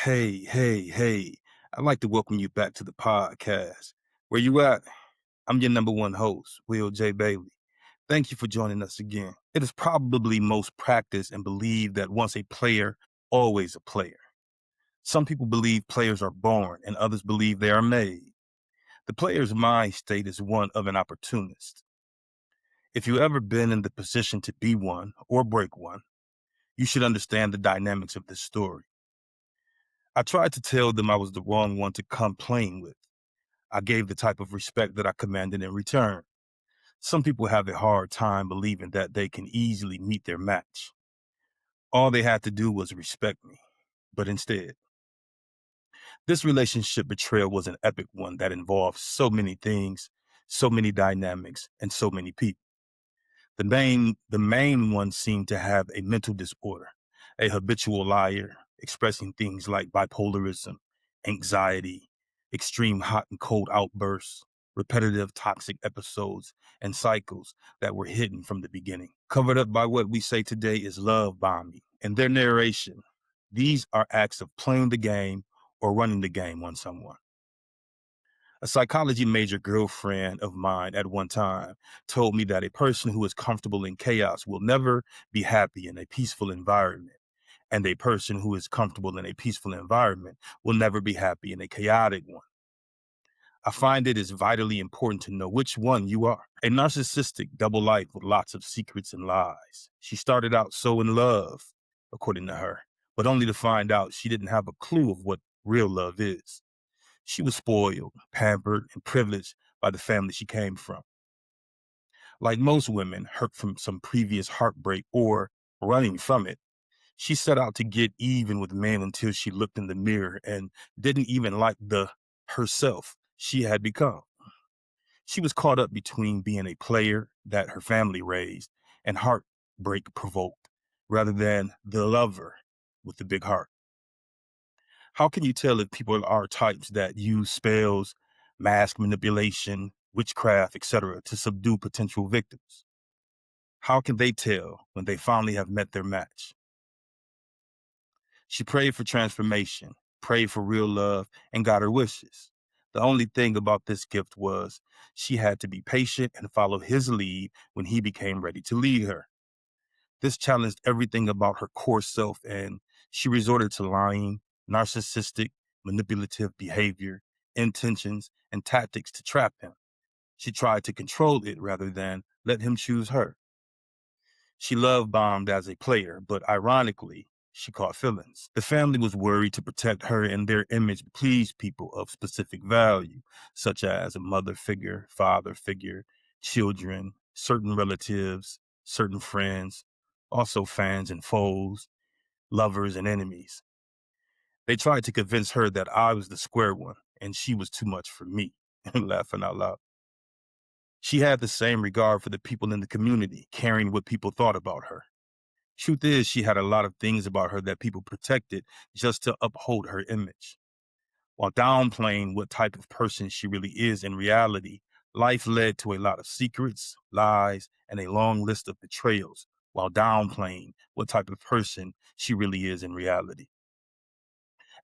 Hey. I'd like to welcome you back to the podcast. Where you at? I'm your number one host, Will J. Bailey. Thank you for joining us again. It is probably most practiced and believed that once a player, always a player. Some people believe players are born and others believe they are made. The player's mind state is one of an opportunist. If you've ever been in the position to be one or break one, you should understand the dynamics of this story. I tried to tell them I was the wrong one to come playing with. I gave the type of respect that I commanded in return. Some people have a hard time believing that they can easily meet their match. All they had to do was respect me. But instead, this relationship betrayal was an epic one that involved so many things, so many dynamics, and so many people. The main one seemed to have a mental disorder, a habitual liar, expressing things like bipolarism, anxiety, extreme hot and cold outbursts, repetitive toxic episodes, and cycles that were hidden from the beginning, covered up by what we say today is love bombing. In their narration, these are acts of playing the game or running the game on someone. A psychology major girlfriend of mine at one time told me that a person who is comfortable in chaos will never be happy in a peaceful environment, and a person who is comfortable in a peaceful environment will never be happy in a chaotic one. I find it is vitally important to know which one you are. A narcissistic double life with lots of secrets and lies. She started out so in love, according to her, but only to find out she didn't have a clue of what real love is. She was spoiled, pampered, and privileged by the family she came from. Like most women hurt from some previous heartbreak or running from it, she set out to get even with men until she looked in the mirror and didn't even like the herself she had become. She was caught up between being a player that her family raised and heartbreak provoked, rather than the lover with the big heart. How can you tell if people are types that use spells, mask manipulation, witchcraft, etc., to subdue potential victims? How can they tell when they finally have met their match? She prayed for transformation, prayed for real love, and got her wishes. The only thing about this gift was she had to be patient and follow his lead when he became ready to lead her. This challenged everything about her core self, and she resorted to lying, narcissistic, manipulative behavior, intentions, and tactics to trap him. She tried to control it rather than let him choose her. She love bombed as a player, but ironically, she caught feelings. The family was worried to protect her and their image pleased people of specific value, such as a mother figure, father figure, children, certain relatives, certain friends, also fans and foes, lovers and enemies. They tried to convince her that I was the square one and she was too much for me, laughing out loud. She had the same regard for the people in the community, caring what people thought about her. Truth is, she had a lot of things about her that people protected just to uphold her image. While downplaying what type of person she really is in reality, life led to a lot of secrets, lies, and a long list of betrayals, while downplaying what type of person she really is in reality.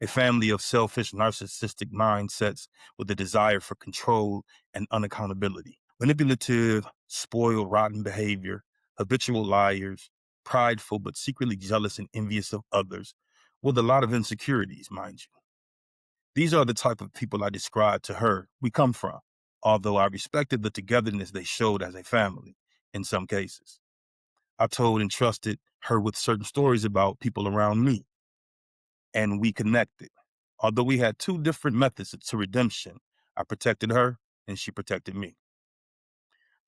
A family of selfish, narcissistic mindsets with a desire for control and unaccountability. Manipulative, spoiled, rotten behavior, habitual liars, prideful but secretly jealous and envious of others, with a lot of insecurities, mind you. These are the type of people I described to her we come from, although I respected the togetherness they showed as a family in some cases. I told and trusted her with certain stories about people around me, and we connected. Although we had two different methods to redemption, I protected her and she protected me.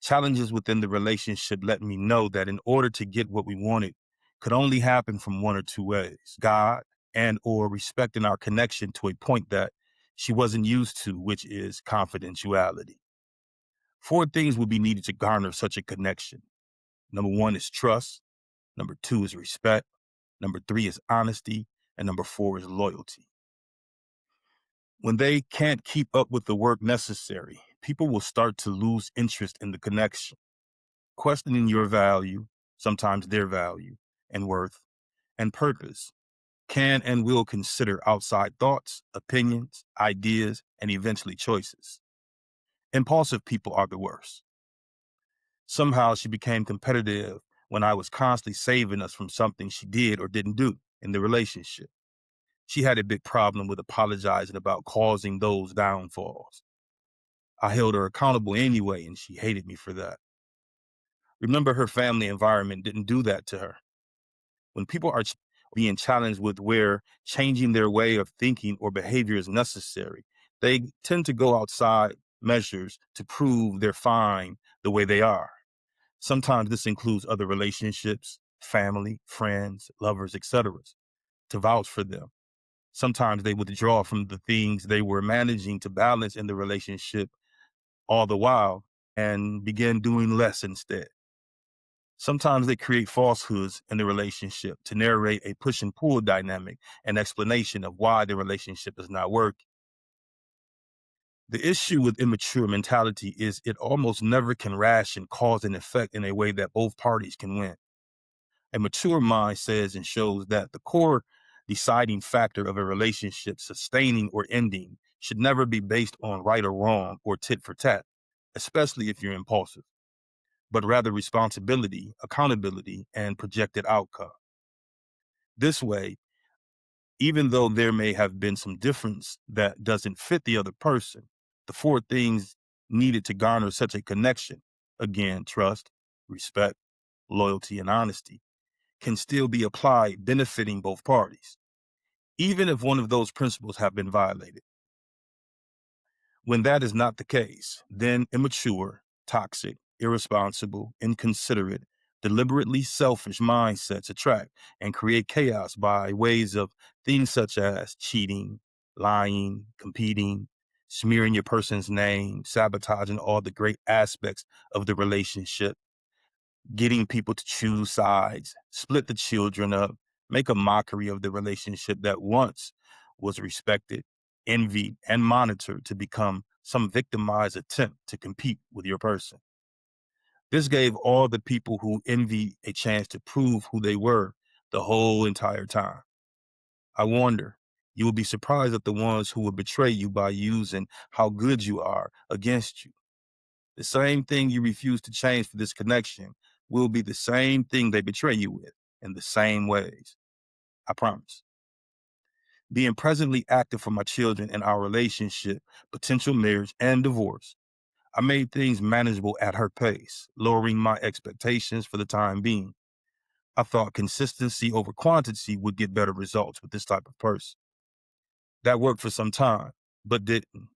Challenges within the relationship let me know that in order to get what we wanted could only happen from one or two ways: God and or respecting our connection to a point that she wasn't used to, which is confidentiality. Four things would be needed to garner such a connection. Number one is trust. Number two is respect. Number three is honesty. And number four is loyalty. When they can't keep up with the work necessary, people will start to lose interest in the connection, questioning your value, sometimes their value and worth and purpose. can and will consider outside thoughts, opinions, ideas, and eventually choices. Impulsive people are the worst. Somehow she became competitive when I was constantly saving us from something she did or didn't do in the relationship. She had a big problem with apologizing about causing those downfalls. I held her accountable anyway, and she hated me for that. Remember, her family environment didn't do that to her. When people are being challenged with where changing their way of thinking or behavior is necessary, they tend to go outside measures to prove they're fine the way they are. Sometimes this includes other relationships, family, friends, lovers, etc., to vouch for them. Sometimes they withdraw from the things they were managing to balance in the relationship all the while and begin doing less instead. Sometimes they create falsehoods in the relationship to narrate a push and pull dynamic and explanation of why the relationship is not working. The issue with immature mentality is it almost never can ration cause and effect in a way that both parties can win. A mature mind says and shows that the core deciding factor of a relationship sustaining or ending should never be based on right or wrong or tit for tat, especially if you're impulsive, but rather responsibility, accountability, and projected outcome. This way, even though there may have been some difference that doesn't fit the other person, the four things needed to garner such a connection, again, trust, respect, loyalty, and honesty, can still be applied benefiting both parties, even if one of those principles have been violated. When that is not the case, then immature, toxic, irresponsible, inconsiderate, deliberately selfish mindsets attract and create chaos by ways of things such as cheating, lying, competing, smearing your person's name, sabotaging all the great aspects of the relationship, getting people to choose sides, split the children up, make a mockery of the relationship that once was respected, envied, and monitored to become some victimized attempt to compete with your person. This gave all the people who envy a chance to prove who they were the whole entire time. I wonder, you will be surprised at the ones who will betray you by using how good you are against you. The same thing you refuse to change for this connection will be the same thing they betray you with in the same ways. I promise. Being presently active for my children and our relationship, potential marriage, and divorce, I made things manageable at her pace, lowering my expectations for the time being. I thought consistency over quantity would get better results with this type of person. That worked for some time, but didn't.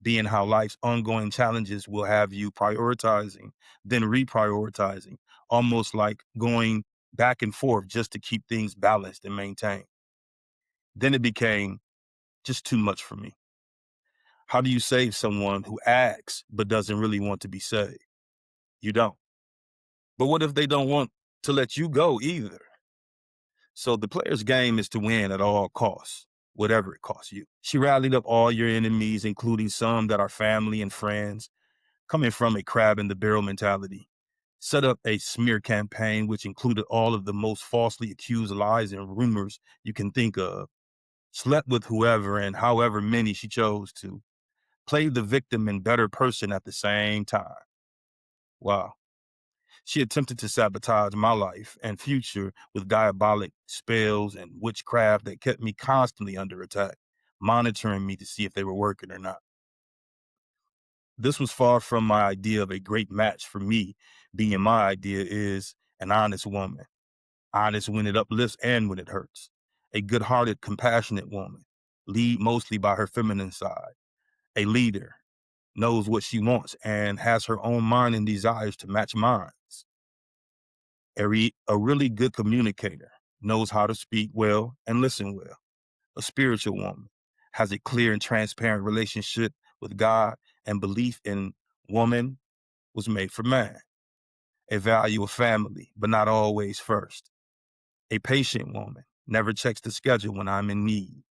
Being how life's ongoing challenges will have you prioritizing, then reprioritizing, almost like going back and forth just to keep things balanced and maintained. Then it became just too much for me. How do you save someone who asks but doesn't really want to be saved? You don't. But what if they don't want to let you go either? So the player's game is to win at all costs, whatever it costs you. She rallied up all your enemies, including some that are family and friends, coming from a crab in the barrel mentality, set up a smear campaign which included all of the most falsely accused lies and rumors you can think of, slept with whoever and however many she chose to, played the victim and better person at the same time. Wow. She attempted to sabotage my life and future with diabolic spells and witchcraft that kept me constantly under attack, monitoring me to see if they were working or not. This was far from my idea of a great match for me, being my idea is an honest woman, honest when it uplifts and when it hurts, a good-hearted, compassionate woman, lead mostly by her feminine side, a leader, knows what she wants and has her own mind and desires to match mine, a really good communicator, knows how to speak well and listen well, a spiritual woman, has a clear and transparent relationship with God and belief in woman was made for man, a value of family, but not always first, a patient woman, never checks the schedule when I'm in need,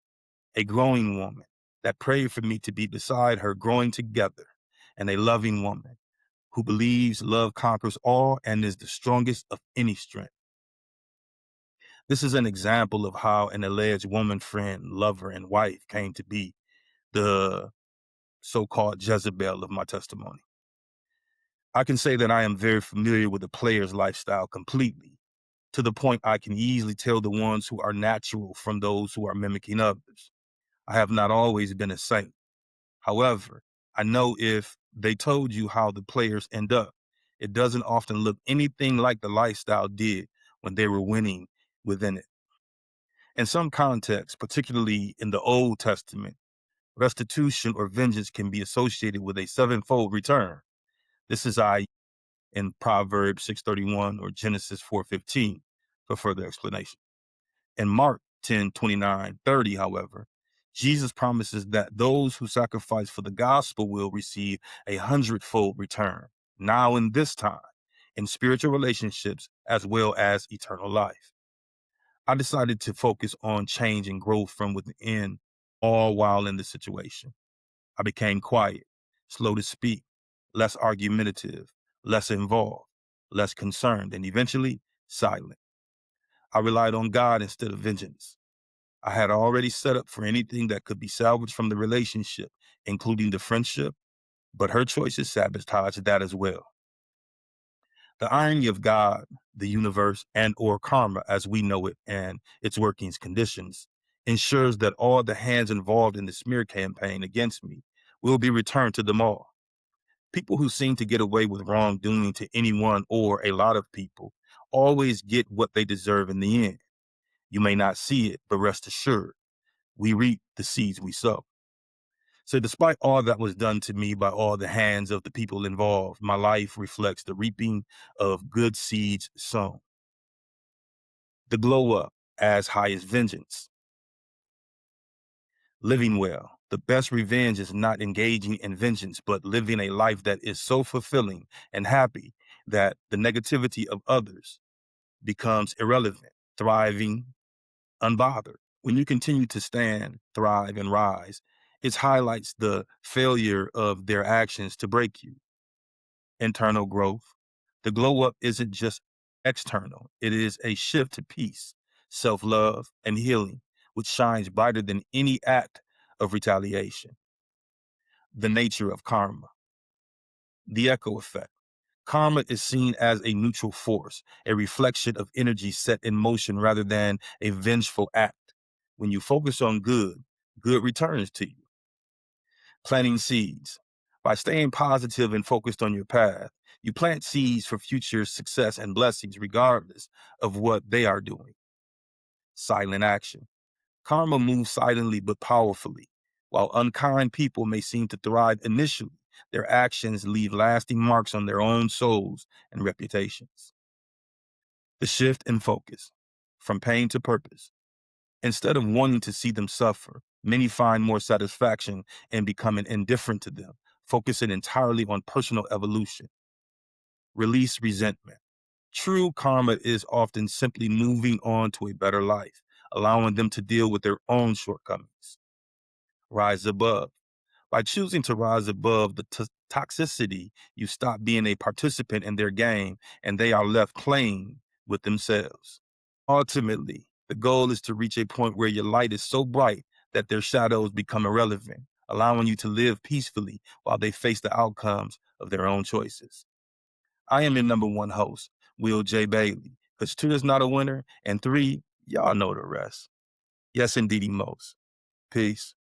a growing woman that prayed for me to be beside her growing together, and a loving woman who believes love conquers all and is the strongest of any strength. This is an example of how an alleged woman friend, lover, and wife came to be the so-called Jezebel of my testimony. I can say that I am very familiar with the player's lifestyle completely, to the point I can easily tell the ones who are natural from those who are mimicking others. I have not always been a saint. However, I know if they told you how the players end up, it doesn't often look anything like the lifestyle did when they were winning within it. In some contexts, particularly in the Old Testament, restitution or vengeance can be associated with a sevenfold return. This is in Proverbs 6:31 or Genesis 4:15 for further explanation. In Mark 10:29-30, however, Jesus promises that those who sacrifice for the gospel will receive a hundredfold return, now in this time, in spiritual relationships as well as eternal life. I decided to focus on change and growth from within, all while in this situation. I became quiet, slow to speak, less argumentative, less involved, less concerned, and eventually silent. I relied on God instead of vengeance. I had already set up for anything that could be salvaged from the relationship, including the friendship, but her choices sabotaged that as well. The irony of God, the universe, and or karma as we know it and its workings conditions ensures that all the hands involved in the smear campaign against me will be returned to them all. People who seem to get away with wrongdoing to anyone or a lot of people always get what they deserve in the end. You may not see it, but rest assured, we reap the seeds we sow. So despite all that was done to me by all the hands of the people involved, my life reflects the reaping of good seeds sown. The glow up as high as vengeance. Living well. The best revenge is not engaging in vengeance, but living a life that is so fulfilling and happy that the negativity of others becomes irrelevant, thriving, unbothered. When you continue to stand, thrive, and rise, it highlights the failure of their actions to break you. Internal growth. The glow up isn't just external, it is a shift to peace, self love, and healing, which shines brighter than any act of retaliation. The nature of karma. The echo effect. Karma is seen as a neutral force, a reflection of energy set in motion rather than a vengeful act. When you focus on good, good returns to you. Planting seeds. By staying positive and focused on your path, you plant seeds for future success and blessings regardless of what they are doing. Silent action. Karma moves silently but powerfully. While unkind people may seem to thrive initially, their actions leave lasting marks on their own souls and reputations. The shift in focus from pain to purpose. Instead of wanting to see them suffer, many find more satisfaction in becoming indifferent to them, focusing entirely on personal evolution. Release resentment. True karma is often simply moving on to a better life, allowing them to deal with their own shortcomings. Rise above. By choosing to rise above the toxicity, you stop being a participant in their game and they are left playing with themselves. Ultimately, the goal is to reach a point where your light is so bright that their shadows become irrelevant, allowing you to live peacefully while they face the outcomes of their own choices. I am your number one host, Will J. Bailey, because 2 is not a winner, and 3, y'all know the rest. Yes, indeedy most. Peace.